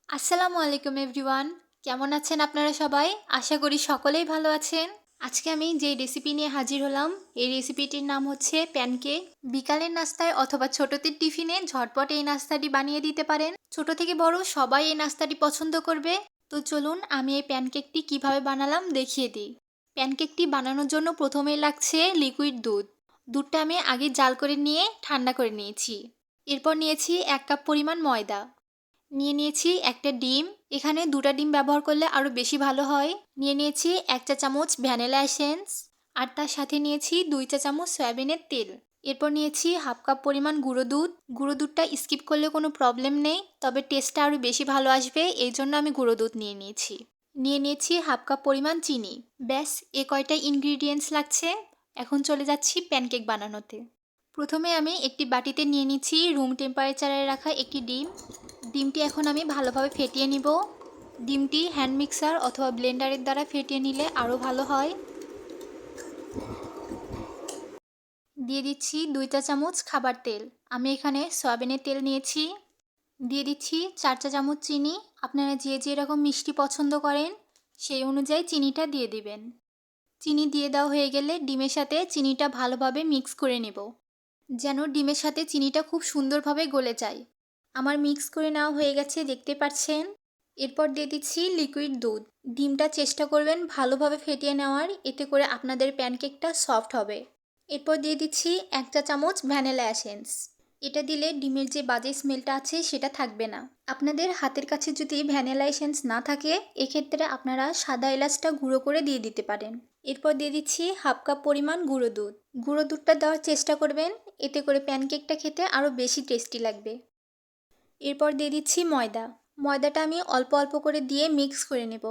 আসসালামু আলাইকুম এভরিওয়ান। কেমন আছেন আপনারা সবাই? আশা করি সকলেই ভালো আছেন। আজকে আমি যে রেসিপি নিয়ে হাজির হলাম, এই রেসিপিটির নাম হচ্ছে প্যানকেক। বিকালের নাস্তায় অথবা ছোটদের টিফিনে ঝটপট এই নাস্তাটি বানিয়ে দিতে পারেন। ছোট থেকে বড় সবাই এই নাস্তাটি পছন্দ করবে। তো চলুন আমি এই প্যানকেকটি কিভাবে বানালাম দেখিয়ে দিই। প্যানকেকটি বানানোর জন্য প্রথমেই লাগছে লিকুইড দুধ। দুধটা আমি আগে জাল করে নিয়ে ঠান্ডা করে নিয়েছি। এরপর নিয়েছি 1 কাপ পরিমাণ ময়দা। নিয়ে নিয়েছি একটা ডিম। এখানে 2টা ডিম ব্যবহার করলে আরও বেশি ভালো হয়। নিয়ে নিয়েছি 1 চা চামচ ভ্যানিলা এসেন্স। আর তার সাথে নিয়েছি 2 চা চামচ সয়াবিনের তেল। এরপর নিয়েছি হাফ কাপ পরিমাণ গুঁড়ো দুধ। গুঁড়ো দুধটা স্কিপ করলে কোনো প্রবলেম নেই, তবে টেস্টটা আরও বেশি ভালো আসবে, এই জন্য আমি গুঁড়ো দুধ নিয়ে নিয়েছি। নিয়ে নিয়েছি হাফ কাপ পরিমাণ চিনি। ব্যাস, এ কয়টা ইনগ্রিডিয়েন্টস লাগছে। এখন চলে যাচ্ছি প্যানকেক বানানোতে। প্রথমে আমি একটি বাটিতে নিয়ে নিচ্ছি রুম টেম্পারেচারে রাখা একটি ডিম। ডিমটি এখন আমি ভালোভাবে ফেটিয়ে নিব। ডিমটি হ্যান্ড মিক্সার অথবা ব্লেন্ডারের দ্বারা ফেটিয়ে নিলে আরও ভালো হয়। দিয়ে দিচ্ছি 2 চা চামচ খাবার তেল। আমি এখানে সয়াবিনের তেল নিয়েছি। দিয়ে দিচ্ছি 4 চা চামচ চিনি। আপনারা যে যেরকম মিষ্টি পছন্দ করেন সেই অনুযায়ী চিনিটা দিয়ে দিবেন। চিনি দিয়ে দেওয়া হয়ে গেলে ডিমের সাথে চিনিটা ভালোভাবে মিক্স করে নেব, যেন ডিমের সাথে চিনিটা খুব সুন্দরভাবে গলে যায়। আমার মিক্স করে নেওয়া হয়ে গেছে, দেখতে পাচ্ছেন। এরপর দিয়ে দিচ্ছি লিকুইড দুধ। ডিমটা চেষ্টা করবেন ভালোভাবে ফেটিয়ে নেওয়ার, এতে করে আপনাদের প্যানকেকটা সফট হবে। এরপর দিয়ে দিচ্ছি 1 চা চামচ ভ্যানিলা এসেন্স। এটা দিলে ডিমের যে বাজে স্মেলটা আছে সেটা থাকবে না। আপনাদের হাতের কাছে যদি ভ্যানিলা এসেন্স না থাকে, এক্ষেত্রে আপনারা সাদা এলাচটা গুঁড়ো করে দিয়ে দিতে পারেন। এরপর দিয়ে দিচ্ছি হাফ কাপ পরিমাণ গুঁড়ো দুধ। গুঁড়ো দুধটা দেওয়ার চেষ্টা করবেন, এতে করে প্যানকেকটা খেতে আরও বেশি টেস্টি লাগবে। এরপর দিয়ে দিচ্ছি ময়দা। ময়দাটা আমি অল্প অল্প করে দিয়ে মিক্স করে নেব।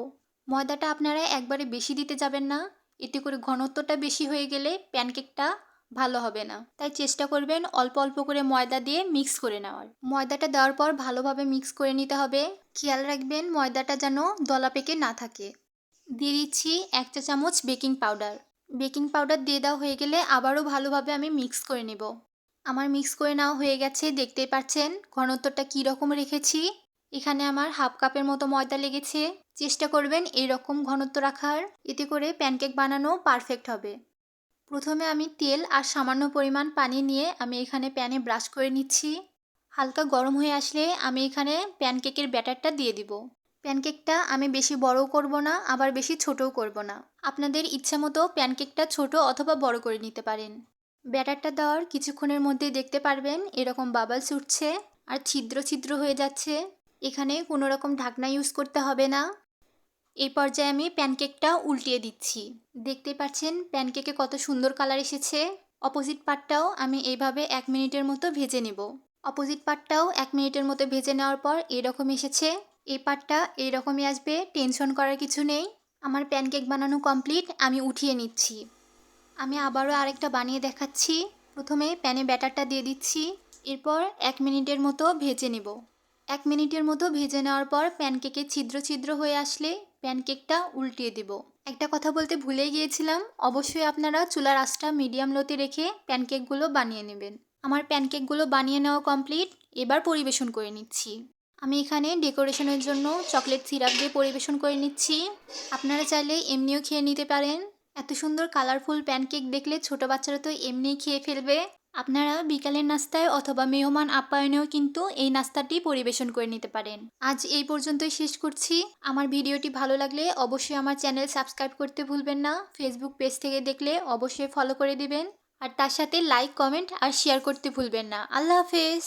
ময়দাটা আপনারা একবারে বেশি দিতে যাবেন না, এতে করে ঘনত্বটা বেশি হয়ে গেলে প্যানকেকটা ভালো হবে না। তাই চেষ্টা করবেন অল্প অল্প করে ময়দা দিয়ে মিক্স করে নেওয়ার। ময়দাটা দেওয়ার পর ভালোভাবে মিক্স করে নিতে হবে। খেয়াল রাখবেন ময়দাটা যেন দলা পেকে না থাকে। দিয়ে দিচ্ছি 1 চা চামচ বেকিং পাউডার। বেকিং পাউডার দিয়ে দেওয়া হয়ে গেলে আবারও ভালোভাবে আমি মিক্স করে নেব। আমার মিক্স করে নেওয়া হয়ে গেছে, দেখতেই পাচ্ছেন ঘনত্বটা কী রকম রেখেছি। এখানে আমার হাফ কাপের মতো ময়দা লেগেছে। চেষ্টা করবেন এইরকম ঘনত্ব রাখার, এতে করে প্যানকেক বানানো পারফেক্ট হবে। প্রথমে আমি তেল আর সামান্য পরিমাণ পানি নিয়ে আমি এখানে প্যানে ব্রাশ করে নিচ্ছি। হালকা গরম হয়ে আসলে আমি এখানে প্যানকেকের ব্যাটারটা দিয়ে দিব। প্যানকেকটা আমি বেশি বড়ও করব না, আবার বেশি ছোটও করব না। আপনাদের ইচ্ছা মতো প্যানকেকটা ছোট অথবা বড় করে নিতে পারেন। ব্যাটারটা দেওয়ার কিছুক্ষণের মধ্যেই দেখতে পারবেন এরকম বাবলস উঠছে আর ছিদ্র ছিদ্র হয়ে যাচ্ছে। এখানে কোনো রকম ঢাকনা ইউজ করতে হবে না। এই পর্যায়ে আমি প্যানকেকটা উল্টিয়ে দিচ্ছি। দেখতে পাচ্ছেন প্যানকেকে কত সুন্দর কালার এসেছে। অপোজিট পার্টটাও আমি এইভাবে 1 মিনিটের মতো ভেজে নেব। অপোজিট পার্টটাও 1 মিনিটের মতো ভেজে নেওয়ার পর এরকম এসেছে। এই পার্টটা এইরকমই আসবে, টেনশন করার কিছু নেই। আমার প্যানকেক বানানো কমপ্লিট, আমি উঠিয়ে নিচ্ছি। আমি আবারও আরেকটা বানিয়ে দেখাচ্ছি। প্রথমে প্যানে ব্যাটারটা দিয়ে দিচ্ছি। এরপর 1 মিনিটের মতো ভেজে নেব। 1 মিনিটের মতো ভেজে নেওয়ার পর প্যানকেকে ছিদ্র ছিদ্র হয়ে আসলে প্যানকেকটা উল্টিয়ে দেব। একটা কথা বলতে ভুলে গিয়েছিলাম, অবশ্যই আপনারা চুলার আঁচটা মিডিয়াম লোতে রেখে প্যানকেকগুলো বানিয়ে নেবেন। আমার প্যানকেকগুলো বানিয়ে নেওয়া কমপ্লিট, এবার পরিবেশন করে নিচ্ছি। আমি এখানে ডেকোরেশনের জন্য চকলেট সিরাপ দিয়ে পরিবেশন করে নিচ্ছি। আপনারা চাইলে এমনিও খেয়ে নিতে পারেন। এত সুন্দর কালারফুল প্যানকেক দেখলে ছোট বাচ্চারা তো এমনিই খেয়ে ফেলবে। আপনারা বিকালের নাস্তায় অথবা মেহমান আপ্যায়নেও কিন্তু এই নাস্তাটি পরিবেশন করে নিতে পারেন। আজ এই পর্যন্তই শেষ করছি। আমার ভিডিওটি ভালো লাগলে অবশ্যই আমার চ্যানেল সাবস্ক্রাইব করতে ভুলবেন না। ফেসবুক পেজ থেকে দেখলে অবশ্যই ফলো করে দিবেন। আর তার সাথে লাইক, কমেন্ট আর শেয়ার করতে ভুলবেন না। আল্লাহ হাফেজ।